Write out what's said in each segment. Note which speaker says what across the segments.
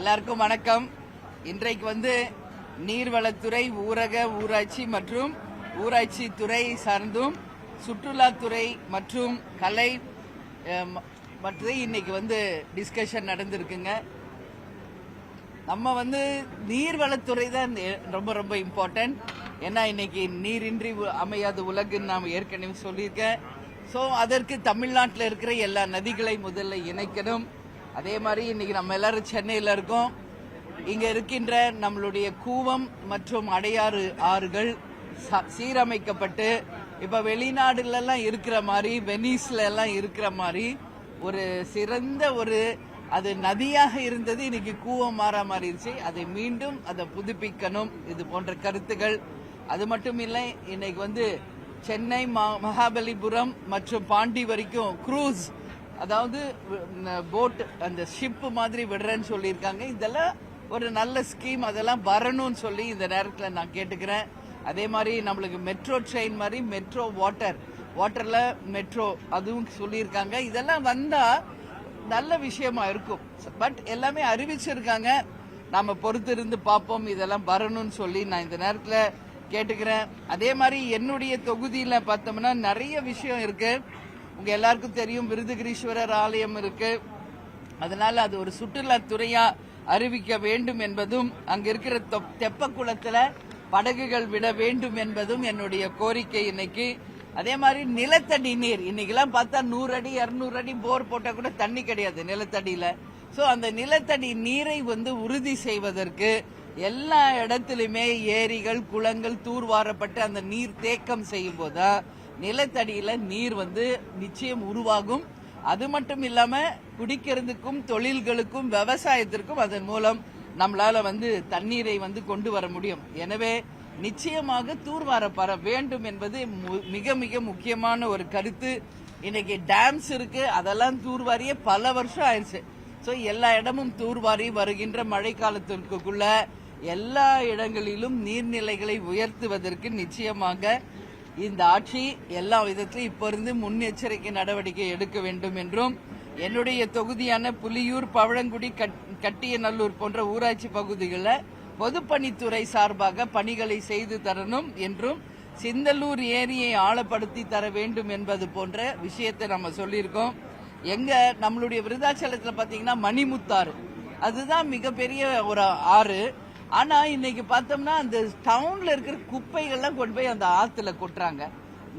Speaker 1: எல்லாருக்கும் வணக்கம். இன்றைக்கு நீர்வளத்துறை, ஊரக ஊராட்சி மற்றும் ஊராட்சி துறை சார்ந்தும் சுற்றுலாத்துறை மற்றும் கலை மற்றும் இன்னைக்கு டிஸ்கஷன் நடந்திருக்குங்க. நம்ம நீர்வளத்துறை தான் ரொம்ப ரொம்ப இம்பார்ட்டன்ட். ஏன்னா இன்னைக்கு நீரின்றி அமையாத உலகுன்னு நாம் ஏற்கனவே சொல்லியிருக்கேன். ஸோ அதற்கு தமிழ்நாட்டில் இருக்கிற எல்லா நதிகளை முதல்ல இணைக்கணும். அதே மாதிரி இன்னைக்கு நம்ம எல்லாரும் சென்னையில் இருக்கோம். இங்க இருக்கின்ற நம்மளுடைய கூவம் மற்றும் அடையாறு ஆறுகள் சீரமைக்கப்பட்டு இப்ப வெளிநாடுலாம் இருக்கிற மாதிரி, வெனிஸ்ல எல்லாம் இருக்கிற மாதிரி ஒரு சிறந்த அது நதியாக இருந்தது, இன்னைக்கு கூவம் மாற மாறிடுச்சு. அதை மீண்டும் அதை புதுப்பிக்கணும். இது போன்ற கருத்துக்கள். அது மட்டும் இல்லை, இன்னைக்கு சென்னை மகாபலிபுரம் மற்றும் பாண்டி வரைக்கும் க்ரூஸ், அதாவது போட், அந்த ஷிப் மாதிரி விடுறேன்னு சொல்லியிருக்காங்க. இதெல்லாம் ஒரு நல்ல ஸ்கீம். அதெல்லாம் வரணும்னு சொல்லி இந்த நேரத்தில் நான் கேட்டுக்கிறேன். அதே மாதிரி நம்மளுக்கு மெட்ரோ ட்ரெயின் மாதிரி மெட்ரோ வாட்டர்ல மெட்ரோ அதுவும் சொல்லியிருக்காங்க. இதெல்லாம் வந்தா நல்ல விஷயமா இருக்கும். பட் எல்லாமே அறிவிச்சிருக்காங்க. நாம பொறுத்து இருந்து பார்ப்போம். இதெல்லாம் வரணும்னு சொல்லி நான் இந்த நேரத்தில் கேட்டுக்கிறேன். அதே மாதிரி என்னுடைய தொகுதியில பார்த்தோம்னா நிறைய விஷயம் இருக்கு. உங்க எல்லாருக்கும் தெரியும், விருதுகிரீஸ்வரர் ஆலயம் இருக்கு. அதனால அது ஒரு சுற்றுலாத்துறையா அறிவிக்க வேண்டும் என்பதும், அங்க இருக்கிற தெப்பக்குளத்துல படகுகள் விட வேண்டும் என்பதும் என்னுடைய கோரிக்கை இன்னைக்கு. அதே மாதிரி நிலத்தடி நீர், இன்னைக்கெல்லாம் பார்த்தா 100 அடி 200 அடி போர் போட்டா கூட தண்ணி கிடையாது நிலத்தடியில. சோ அந்த நிலத்தடி நீரை உறுதி செய்வதற்கு எல்லா இடத்திலுமே ஏரிகள், குளங்கள் தூர்வாரப்பட்டு அந்த நீர் தேக்கம் செய்யும் போதுதான் நிலத்தடியில நீர் நிச்சயம் உருவாகும். அது மட்டும் இல்லாம குடிக்கிறதுக்கும், தொழில்களுக்கும், விவசாயத்திற்கும் அதன் மூலம் நம்மளால தண்ணீரை கொண்டு வர முடியும். எனவே நிச்சயமாக தூர்வாரப்பட வேண்டும் என்பது மிக மிக முக்கியமான ஒரு கருத்து. இன்னைக்கு டேம்ஸ் இருக்கு, அதெல்லாம் தூர்வாரிய பல வருஷம் ஆயிடுச்சு. சோ எல்லா இடமும் தூர்வாரி வருகின்ற மழை காலத்திற்குள்ள எல்லா இடங்களிலும் நீர்நிலைகளை உயர்த்துவதற்கு நிச்சயமாக இந்த ஆட்சி எல்லா விதத்திலும் இப்ப இருந்து முன்னெச்சரிக்கை நடவடிக்கை எடுக்க வேண்டும் என்றும், என்னுடைய தொகுதியான புலியூர், பவழங்குடி, கட்டியநல்லூர் போன்ற ஊராட்சி பகுதிகளில் பொதுப்பணித்துறை சார்பாக பணிகளை செய்து தரணும் என்றும், சிந்தலூர் ஏரியை ஆழப்படுத்தி தர வேண்டும் என்பது போன்ற விஷயத்தை நம்ம சொல்லியிருக்கோம். எங்க நம்மளுடைய விருதாச்சலத்தில் பாத்தீங்கன்னா மணிமுத்தாறு, அதுதான் மிகப்பெரிய ஒரு ஆறு. ஆனா இன்னைக்கு பார்த்தோம்னா அந்த டவுன்ல இருக்கிற குப்பைகள்லாம் கொண்டு போய் அந்த ஆத்துல கொட்டுறாங்க.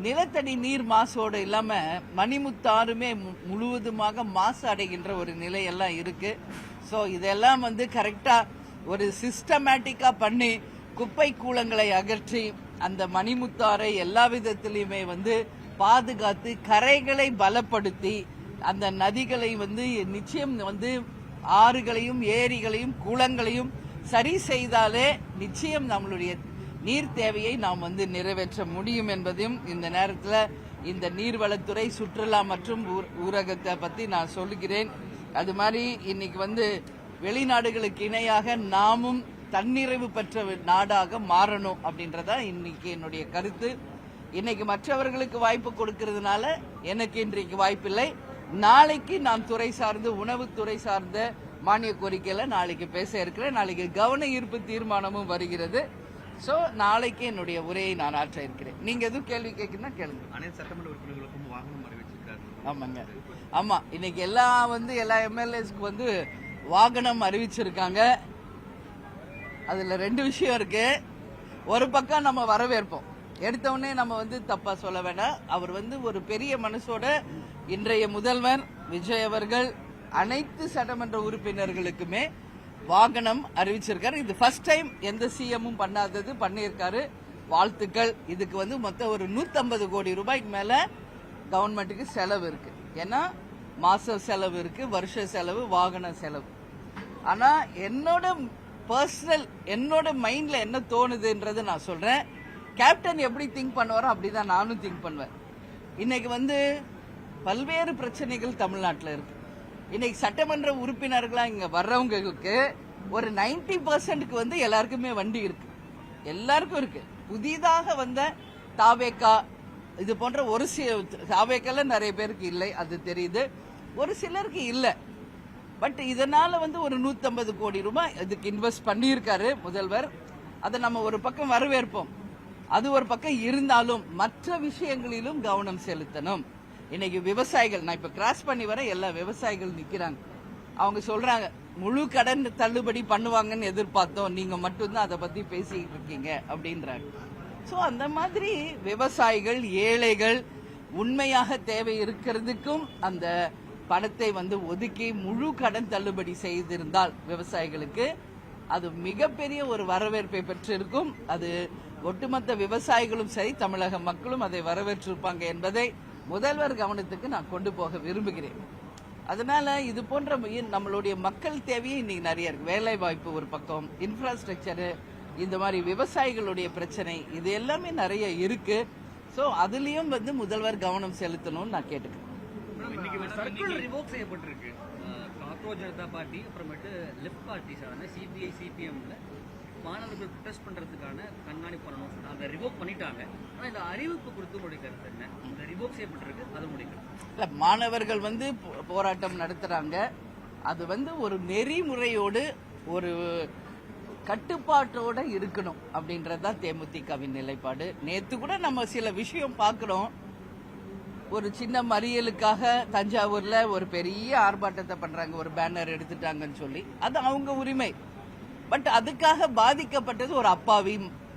Speaker 1: நிலத்தடி நீர் மாசோட இல்லாம மணிமுத்தாறுமே முழுவதுமாக மாசு அடைகின்ற ஒரு நிலையெல்லாம் இருக்கு. சோ இதெல்லாம் கரெக்டா ஒரு சிஸ்டமேட்டிக்கா பண்ணி குப்பை கூலங்களை அகற்றி அந்த மணிமுத்தாறை எல்லா விதத்திலுமே பாதுகாத்து கரைகளை பலப்படுத்தி அந்த நதிகளை நிச்சயம் ஆறுகளையும் ஏரிகளையும் குளங்களையும் சரி செய்தாலே நிச்சயம் நம்மளுடைய நீர் தேவையை நாம் நிறைவேற்ற முடியும் என்பதையும் இந்த நேரத்தில் இந்த நீர்வளத்துறை, சுற்றுலா மற்றும் ஊரகத்தை பத்தி நான் சொல்லுகிறேன். அது மாதிரி இன்னைக்கு வெளிநாடுகளுக்கு இணையாக நாமும் தன்னிறைவு பெற்ற நாடாக மாறணும் அப்படின்றதா இன்னைக்கு என்னுடைய கருத்து. இன்னைக்கு மற்றவர்களுக்கு வாய்ப்பு கொடுக்கறதுனால எனக்கு இன்றைக்கு வாய்ப்பில்லை. நாளைக்கு நான் துறை சார்ந்து, உணவுத்துறை சார்ந்த மானிய கோரிக்கையில நாளைக்கு பேச இருக்கிறேன். நாளைக்கு கவன ஈர்ப்பு தீர்மானமும் வருகிறது. சோ நாளைக்கு என்னுடைய உரையை நான் ஆற்ற இருக்கிறேன். நீங்க எதுவும் கேள்வி கேட்கணும்னா கேளுங்க. அனைத்து சட்டமன்ற உறுப்பினர்களுக்கும் வாகனம் அறிவிச்சிருக்காரு. ஆமாங்க, ஆமா. இன்னைக்கு எல்லா எம்எல்ஏஸ்க்கு வாகனம் அறிவிச்சிருக்காங்க. அதுல 2 விஷயம் இருக்கு. ஒரு பக்கம் நம்ம வரவேற்போம், எடுத்த உடனே நம்ம தப்பா சொல்ல வேண்டாம். அவர் ஒரு பெரிய மனசோட இன்றைய முதல்வர் விஜய் அவர்கள் அனைத்து சட்டமன்ற உறுப்பினர்களுக்குமே வாகனம் அறிவிச்சிருக்காரு. இது ஃபர்ஸ்ட் டைம், எந்த சிஎம்மும் பண்ணாதது பண்ணியிருக்காரு. வாழ்த்துக்கள். இதுக்கு மொத்தம் ஒரு 150 கோடி ரூபாய்க்கு மேல கவர்மெண்ட்டுக்கு செலவு இருக்கு. ஏன்னா மாச செலவு இருக்கு, வருஷ செலவு, வாகன செலவு. ஆனா என்னோட மைண்ட்ல என்ன தோணுதுன்றது நான் சொல்றேன். கேப்டன் எப்படி திங்க் பண்ணுவாரோ அப்படிதான் நானும் திங்க் பண்ணுவேன். இன்னைக்கு பல்வேறு பிரச்சனைகள் தமிழ்நாட்டில் இருக்கு. இன்னைக்கு சட்டமன்ற உறுப்பினர்களா இங்க வர்றவங்களுக்கு ஒரு 90% எல்லாருக்குமே வண்டி இருக்கு, எல்லாருக்கும் இருக்கு. புதிதாக வந்த தாவேக்கா இது போன்ற ஒரு தாவேக்கால நிறைய பேருக்கு இல்லை, அது தெரியுது. ஒரு சிலருக்கு இல்லை. பட் இதனால வந்து ஒரு 150 கோடி ரூபாய் இதுக்கு இன்வெஸ்ட் பண்ணியிருக்காரு முதல்வர். அதை நம்ம ஒரு பக்கம் வரவேற்போம். அது ஒரு பக்கம் இருந்தாலும் மற்ற விஷயங்களிலும் கவனம் செலுத்தணும். இன்னைக்கு விவசாயிகள், நான் இப்ப கிராஸ் பண்ணி வர எல்லா விவசாயிகள் நிக்கிறாங்க. அவங்க சொல்றாங்க முழு கடன் தள்ளுபடி பண்ணுவாங்கன்னு எதிர்பார்த்தோம், நீங்க மட்டும்தான் அதை பத்தி பேசிட்டு இருக்கீங்க அப்படின்றாங்க. சோ அந்த மாதிரி விவசாயிகள், ஏழைகள் உண்மையாக தேவை இருக்கிறதுக்கும் அந்த பணத்தை வந்து ஒதுக்கி முழு கடன் தள்ளுபடி செய்திருந்தால் விவசாயிகளுக்கு அது மிகப்பெரிய ஒரு வரவேற்பை பெற்றிருக்கும். அது ஒட்டுமொத்த விவசாயிகளும் சரி, தமிழக மக்களும் அதை வரவேற்றிருப்பாங்க என்பதை முதல்வர் கவனத்துக்கு நான் கொண்டு போக விரும்புகிறேன். அதனால இது போன்ற நம்மளுடைய மக்கள் தேவையே இன்னைக்கு நிறைய இருக்கு. வேலை வாய்ப்பு ஒரு பக்கம், இன்ஃப்ராஸ்ட்ரக்சரு, இந்த மாதிரி விவசாயிகளுடைய பிரச்சனை, இது எல்லாமே நிறைய இருக்கு. சோ அதுலயும் வந்து முதல்வர் கவனம் செலுத்தணும்னு நான் கேட்டுக்கிறேன்.
Speaker 2: சர்க்குலர் ரிவோக் செய்யப்பட்டிருக்கு. காக்ரோச் ஜனதா பார்ட்டி, அப்புறமேட்டு லெஃப்ட் பார்ட்டிஸ் சிபிஐ, சிபிஎம்ல மாணவர்கள் ப்ரொடெஸ்ட் பண்றதுக்கான கண்காணிப்பு பண்ணணும் சொன்னா அதை ரிவோக் பண்ணிட்டாங்க. ஆனா இந்த அறிவிப்பு குறித்து உங்களுடைய கருத்து என்ன? இந்த ரிவோக் செய்யப்பட்டிருக்கு, அது முடிக்கணும்
Speaker 1: இல்ல, மாணவர்கள் வந்து போராட்டம் நடத்துறாங்க. அது வந்து ஒரு நெறிமுறையோடு ஒரு கட்டுப்பாட்டோட இருக்கணும் அப்படின்றதுதான் தேமுதிகவின் நிலைப்பாடு. நேத்து கூட நம்ம சில விஷயம் பார்க்கிறோம். ஒரு சின்ன மறியலுக்காக தஞ்சாவூர்ல ஒரு பெரிய ஆர்ப்பாட்டத்தை பண்றாங்க, ஒரு பேனர் எடுத்துட்டாங்கன்னு சொல்லி. அது அவங்க உரிமை. பட் அதுக்காக பாதிக்கப்பட்டது ஒரு அப்பாவி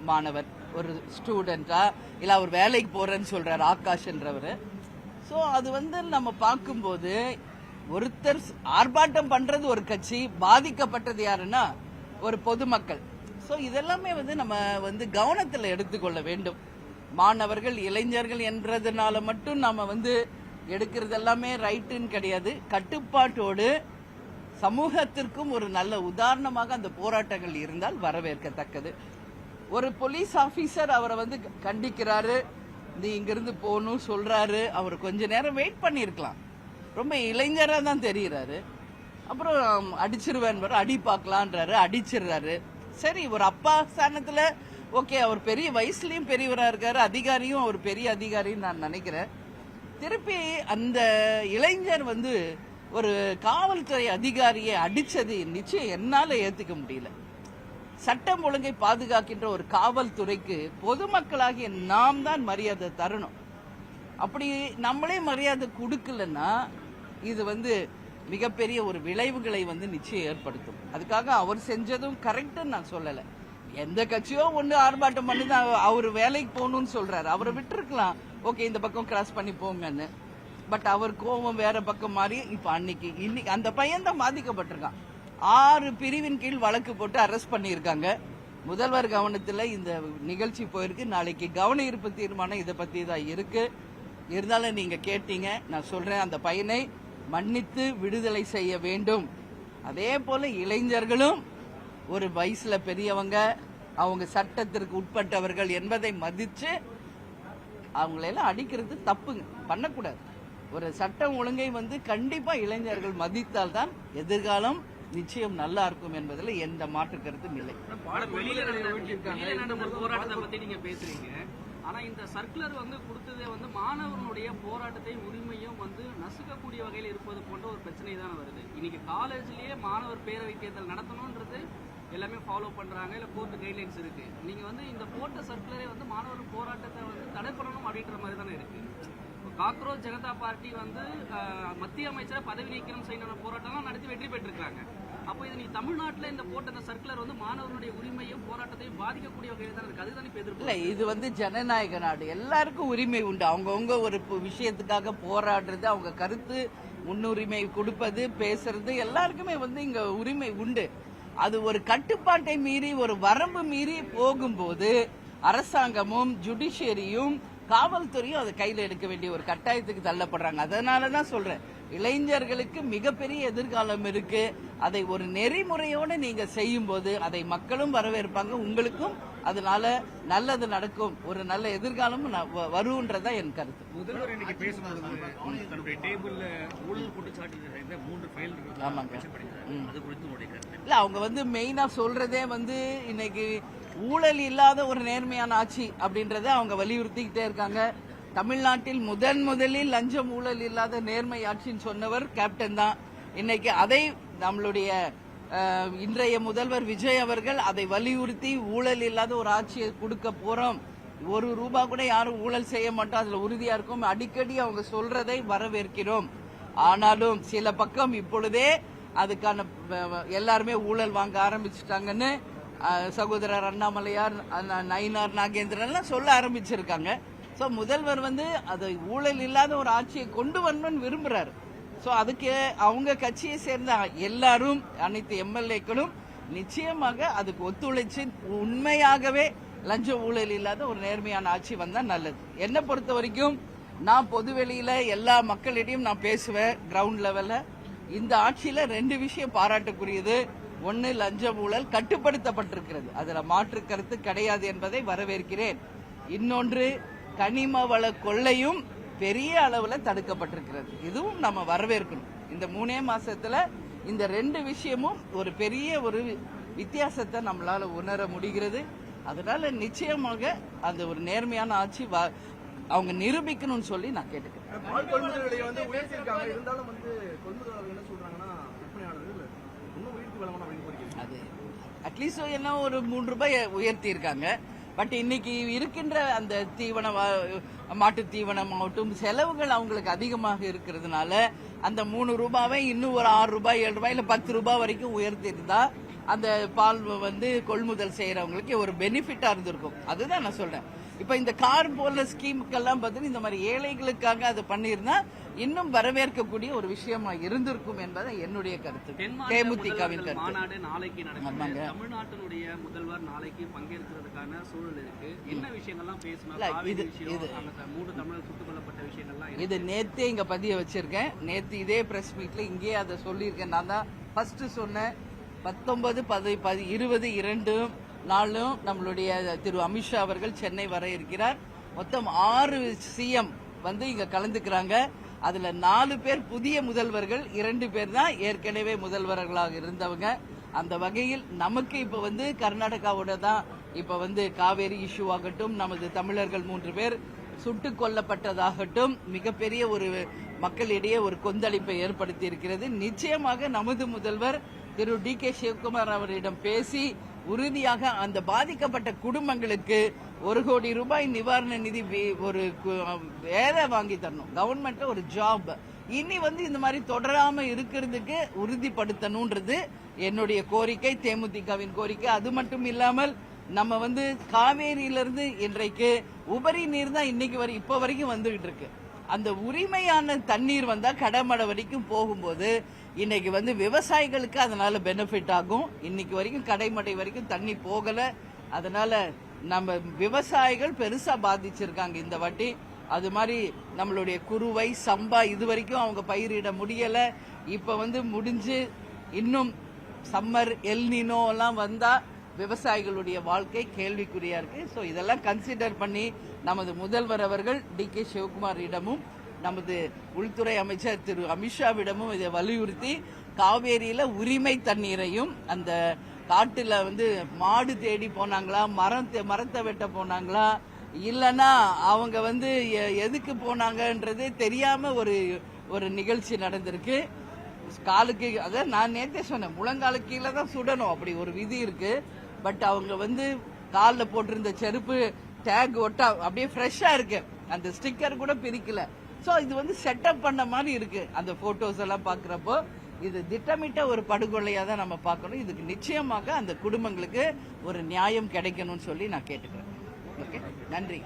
Speaker 1: மாணவர், ஒரு ஸ்டூடெண்டா, இல்ல அவர் வேலைக்கு போறேன்னு சொல்றாரு ஆகாஷ்ன்றவர். சோ அது வந்து நம்ம பார்க்கும்போது ஒருத்தர் ஆர்ப்பாட்டம் பண்றது ஒரு கட்சி, பாதிக்கப்பட்டது யாருன்னா ஒரு பொதுமக்கள். சோ இதெல்லாமே வந்து நம்ம வந்து கவனத்தில் எடுத்துக்கொள்ள வேண்டும். மாணவர்கள், இளைஞர்கள் என்றதுனால மட்டும் நாம வந்து எடுக்கிறது எல்லாமே ரைட்டுன்னு கிடையாது. கட்டுப்பாட்டோடு சமூகத்திற்கும் ஒரு நல்ல உதாரணமாக அந்த போராட்டங்கள் இருந்தால் வரவேற்கத்தக்கது. ஒரு போலீஸ் ஆபீசர் அவரை வந்து கண்டிக்கிறாரு, நீ இங்கிருந்து போகணும் சொல்றாரு. அவர் கொஞ்ச நேரம் வெயிட் பண்ணிருக்கலாம். ரொம்ப இளைஞரா தான் தெரிகிறாரு. அப்புறம் அடிச்சிருவேன், அடி பார்க்கலான்றாரு, அடிச்சிடுறாரு. சரி, ஒரு அப்பா ஸ்தானத்துல ஓகே, அவர் பெரிய வயசுலயும் பெரியவரா இருக்காரு, அதிகாரியும் அவர் பெரிய அதிகாரின்னு நான் நினைக்கிறேன். திருப்பி அந்த இளைஞர் வந்து ஒரு காவல்துறை அதிகாரியை அடிச்சது நிச்சயம் என்னால ஏத்துக்க முடியல. சட்டம் ஒழுங்கை பாதுகாக்கின்ற ஒரு காவல்துறைக்கு பொதுமக்களாகிய நாம் தான் மரியாதை தரணும். அப்படி நம்மளே மரியாதை கொடுக்கலன்னா இது வந்து மிகப்பெரிய ஒரு விளைவுகளை வந்து நிச்சயம் ஏற்படுத்தும். அதுக்காக அவர் செஞ்சதும் கரெக்ட்னு நான் சொல்லல. எந்த கட்சியோ ஒண்ணு ஆர்ப்பாட்டம் பண்ணி தான் அவர் வேலைக்கு போகணும்னு சொல்றாரு. அவரை விட்டுருக்கலாம், ஓகே இந்த பக்கம் கிராஸ் பண்ணி போங்கன்னு. பட் அவர் கோபம் வேற பக்கம் மாறி இப்ப இன்னைக்கு அந்த பையன் தான் பாதிக்கப்பட்டிருக்கான். 6 பிரிவின் கீழ் வழக்கு போட்டு அரெஸ்ட் பண்ணியிருக்காங்க. முதல்வர் கவனத்துல இந்த நிகழ்ச்சி போயிருக்கு. நாளைக்கு கவன ஈர்ப்பு தீர்மானம் இதை பத்தி தான் இருக்கு. இருந்தாலும் நீங்க கேட்டீங்க, நான் சொல்றேன், அந்த பையனை மன்னித்து விடுதலை செய்ய வேண்டும். அதே போல இளைஞர்களும் ஒரு வயசுல பெரியவங்க, அவங்க சட்டத்திற்கு உட்பட்டவர்கள் என்பதை மதிச்சு அவங்களெல்லாம் அடிக்கிறது தப்புங்க, பண்ணக்கூடாது. ஒரு சட்டம் ஒழுங்கை வந்து கண்டிப்பா இளைஞர்கள் மதித்தால் தான் எதிர்காலம் நிச்சயம் நல்லா இருக்கும் என்பதில் எந்த மாற்று கருத்தும் இல்லை.
Speaker 2: போராட்டத்தை பத்தி நீங்க பேசுறீங்க. ஆனா இந்த சர்க்குலர் வந்து கொடுத்ததே வந்து மாணவர்களுடைய போராட்டத்தை உரிமையும் வந்து நசுக்கக்கூடிய வகையில் இருப்பது போன்ற ஒரு பிரச்சனை தான் வருது. இன்னைக்கு காலேஜ்லயே மாணவர் பேரவை தேர்தல் நடத்தணும்ன்றது எல்லாமே ஃபாலோ பண்றாங்க, இல்ல கோர்ட் கைட்லைன்ஸ் இருக்கு. நீங்க வந்து இந்த போட்ட சர்க்குலரே வந்து மாணவர் போராட்டத்தை வந்து தடை பண்ணணும் அப்படின்ற மாதிரி தானே இருக்கு. காக்ரோச் ஜனதா பார்ட்டி வந்து மத்திய அமைச்சரை பதவி நீக்கம் செய்யணும் போராட்டம்லாம் நடத்தி வெற்றி பெற்றிருக்காங்க. அப்போ இது நீ தமிழ்நாட்டில் இந்த போட்ட இந்த சர்க்குலர் வந்து மாணவர்களுடைய உரிமையும் போராட்டத்தையும் பாதிக்கக்கூடிய வகையில் தான் இருக்கு. அதுதான் இப்ப எதிர்ப்பு.
Speaker 1: இல்ல, இது வந்து ஜனநாயக நாடு, எல்லாருக்கும் உரிமை உண்டு. அவங்கவுங்க ஒரு விஷயத்துக்காக போராடுறது, அவங்க கருத்து முன்னுரிமை கொடுப்பது, பேசுறது, எல்லாருக்குமே வந்து இங்க உரிமை உண்டு. அது ஒரு கட்டுப்பாட்டை மீறி, ஒரு வரம்பு மீறி போகும்போது அரசாங்கமும் ஜுடிஷியரியும் காவல்துறையும் அதை கையில் எடுக்க வேண்டிய ஒரு கட்டாயத்துக்கு தள்ளப்படுறாங்க. அதனாலதான் சொல்றேன், இளைஞர்களுக்கு மிகப்பெரிய எதிர்காலம் இருக்கு. அதை ஒரு நெறிமுறையோடு நீங்க செய்யும் போது அதை மக்களும் வரவேற்பாங்க, உங்களுக்கும் அதனால நல்லது நடக்கும், ஒரு நல்ல எதிர்காலமும் வரும்ன்றதா என் கருத்து.
Speaker 2: முதல்வர் இன்னைக்கு பேசும்போது தன்னுடைய டேபிள்ல ஊழல் குற்றச்சாட்டு 3 ஃபைல் இருக்கு.
Speaker 1: ஆமாங்க.
Speaker 2: அது குறித்து
Speaker 1: இல்ல, அவங்க வந்து மெயினா சொல்றதே வந்து இன்னைக்கு ஊழல் இல்லாத ஒரு நேர்மையான ஆட்சி அப்படின்றத அவங்க வலியுறுத்திக்கிட்டே இருக்காங்க. தமிழ்நாட்டில் முதலில் லஞ்சம் ஊழல் இல்லாத நேர்மை ஆட்சின்னு சொன்னவர் கேப்டன் தான். இன்னைக்கு அதை நம்மளுடைய இன்றைய முதல்வர் விஜய் அவர்கள் அதை வலியுறுத்தி ஊழல் இல்லாத ஒரு ஆட்சியை கொடுக்க போறோம், ஒரு ரூபா கூட யாரும் ஊழல் செய்ய மாட்டோம், அதுல உறுதியா இருக்கும், அடிக்கடி அவங்க சொல்றதை வரவேற்கிறோம். ஆனாலும் சில பக்கம் இப்பொழுதே அதுக்கான எல்லாருமே ஊழல் வாங்க ஆரம்பிச்சுட்டாங்கன்னு சகோதரர் அண்ணாமலையார், நயினார் நாகேந்திரன் சொல்ல ஆரம்பிச்சிருக்காங்க. சோ முதல்வர் அதை ஊழல் இல்லாத ஒரு ஆட்சியை கொண்டு வரணும்னு விரும்புறாரு. சோ அதுக்கு அவங்க கட்சியை சேர்ந்த எல்லாரும், அனைத்து எம்எல்ஏக்களும் நிச்சயமாக அதுக்கு ஒத்துழைச்சு உண்மையாகவே லஞ்ச ஊழல் இல்லாத ஒரு நேர்மையான ஆட்சி வந்தா நல்லது. என்னை பொறுத்த வரைக்கும் நான் பொதுவெளியில எல்லா மக்களிடையும் நான் பேசுவேன். கிரவுண்ட் லெவல்ல இந்த ஆட்சியில 2 விஷயம் பாராட்டுக்குரியது. ஒன்னு, லஞ்ச ஊழல் கட்டுப்படுத்தப்பட்டிருக்கிறது, அதுல மாற்று கருத்து கிடையாது என்பதை வரவேற்கிறேன். இன்னொன்று, கனிம வள கொள்ளையும் பெரிய அளவுல தடுக்கப்பட்டிருக்கிறது, இதுவும் நம்ம வரவேற்கணும். இந்த 3 மாசத்துல இந்த 2 விஷயமும் ஒரு பெரிய ஒரு வித்தியாசத்தை நம்மளால உணர முடிகிறது. அதனால நிச்சயமாக அந்த ஒரு நேர்மையான ஆட்சி அவங்க நிரூபிக்கணும்னு சொல்லி நான் கேட்டுக்கிறேன். அது அட்லீஸ்ட் என்ன ஒரு 3 ரூபாய் உயர்த்தி இருக்காங்க. பட் இன்னைக்கு இருக்கின்ற அந்த மாட்டு தீவனமாகட்டும் செலவுகள் அவங்களுக்கு அதிகமாக இருக்கிறதுனால அந்த 3 ரூபாவை இன்னும் ஒரு 6 ரூபாய் 7 ரூபாய் இல்ல 10 ரூபாய் வரைக்கும் உயர்த்தி இருந்தா அந்த பால் கொள்முதல் செய்யறவங்களுக்கு ஒரு பெனிஃபிட்டா இருந்திருக்கும். அதுதான் நான் சொல்றேன். இப்ப இந்த கார் போல ஸ்கீமுக்கெல்லாம் பார்த்தீங்கன்னா இந்த மாதிரி ஏழைகளுக்காக அதை பண்ணியிருந்தா இன்னும் வரவேற்கக்கூடிய ஒரு விஷயமா இருந்திருக்கும் என்பதை என்னுடைய கருத்து, தேமுதிகவின் கருத்து.
Speaker 2: மாநாடு நாளைக்கு நடக்குது. தமிழ்நாட்டினுடைய முதல்வர் நாளைக்கு பங்கேற்கிறதுக்கான சூழல் இருக்கு. என்ன விஷயங்கள்லாம் பேசணும்?
Speaker 1: இது நேத்தே இங்க பதிய வச்சிருக்கேன். நேத்து இதே பிரஸ் மீட்ல இங்கே அதை சொல்லியிருக்கேன். நான் தான் ஃபர்ஸ்ட் சொன்னேன். 19, 10, 20, 2 நாளும் நம்மளுடைய திரு அமித்ஷா அவர்கள் சென்னை வர இருக்கிறார். மொத்தம் 6 சிஎம் இங்க கலந்துக்கிறாங்க. அதுல 4 பேர் புதிய முதல்வர்கள், 2 பேர் தான் ஏற்கனவே முதல்வர்களாக இருந்தவங்க. அந்த வகையில் நமக்கு இப்ப கர்நாடகாவோட தான் இப்ப காவேரி இஷ்யூ ஆகட்டும், நமது தமிழர்கள் 3 பேர் சுட்டுக் கொல்லப்பட்டதாகட்டும் மிகப்பெரிய ஒரு மக்களிடையே ஒரு கொந்தளிப்பை ஏற்படுத்தி இருக்கிறது. நிச்சயமாக நமது முதல்வர் திரு டி.கே. சிவகுமார் அவரிடம் பேசி உறுதியாக அந்த பாதிக்கப்பட்ட குடும்பங்களுக்கு 1 கோடி ரூபாய் நிவாரண நிதி ஒரு வேலை வாங்கி தரணும். கவர்மெண்ட்ல ஒரு ஜாப் இனி இந்த மாதிரி தொடராம இருக்கிறதுக்கு உறுதிப்படுத்தணும்ன்றது என்னுடைய கோரிக்கை, தேமுதிகவின் கோரிக்கை. அது மட்டும் இல்லாமல் நம்ம காவேரியிலிருந்து இன்றைக்கு உபரி நீர் தான் இன்னைக்கு இப்ப வரைக்கும் வந்துகிட்டு இருக்கு. அந்த உரிமையான தண்ணீர் வந்தா கடமடை வரைக்கும் போகும்போது இன்னைக்கு விவசாயிகளுக்கு அதனால பெனிஃபிட் ஆகும். இன்னைக்கு வரைக்கும் கடைமடை வரைக்கும் தண்ணி போகல. அதனால நம்ம விவசாயிகள் பெருசா பாதிச்சிருக்காங்க இந்த வாட்டி. அது மாதிரி நம்மளுடைய குறுவை சம்பா இது வரைக்கும் அவங்க பயிரிட முடியல. இப்ப முடிஞ்சு இன்னும் சம்மர் எல்னினோ எல்லாம் வந்தா விவசாயிகளுடைய வாழ்க்கை கேள்விக்குறியா இருக்கு. சோ இதெல்லாம் கன்சிடர் பண்ணி நமது முதல்வர் அவர்கள் டி.கே. சிவகுமாரிடமும் நமது உள்துறை அமைச்சர் திரு அமித்ஷாவிடமும் இதை வலியுறுத்தி காவேரியில உரிமை தண்ணீரையும், அந்த காட்டுல மாடு தேடி போனாங்களா, மரத்தை வெட்ட போனாங்களா, இல்லனா அவங்க எதுக்கு போனாங்கன்றதே தெரியாம ஒரு நிகழ்ச்சி நடந்திருக்கு. காலுக்கு அதான் நான் நேத்தே சொன்னேன், முழங்காலு கீழே தான் சுடணும், அப்படி ஒரு விதி இருக்கு. பட் அவங்க காலில் போட்டிருந்த செருப்பு டேக் ஒட்டா அப்படியே ஃப்ரெஷ்ஷா இருக்கு, அந்த ஸ்டிக்கர் கூட பிரிக்கல. சோ இது செட்டப் பண்ண மாதிரி இருக்கு. அந்த போட்டோஸ் எல்லாம் பாக்குறப்போ இது திட்டமிட்ட ஒரு படுகொலையா தான் நம்ம பார்க்கணும். இதுக்கு நிச்சயமாக அந்த குடும்பங்களுக்கு ஒரு நியாயம் கிடைக்கணும்னு சொல்லி நான் கேட்டுக்கிறேன். ஓகே, நன்றி.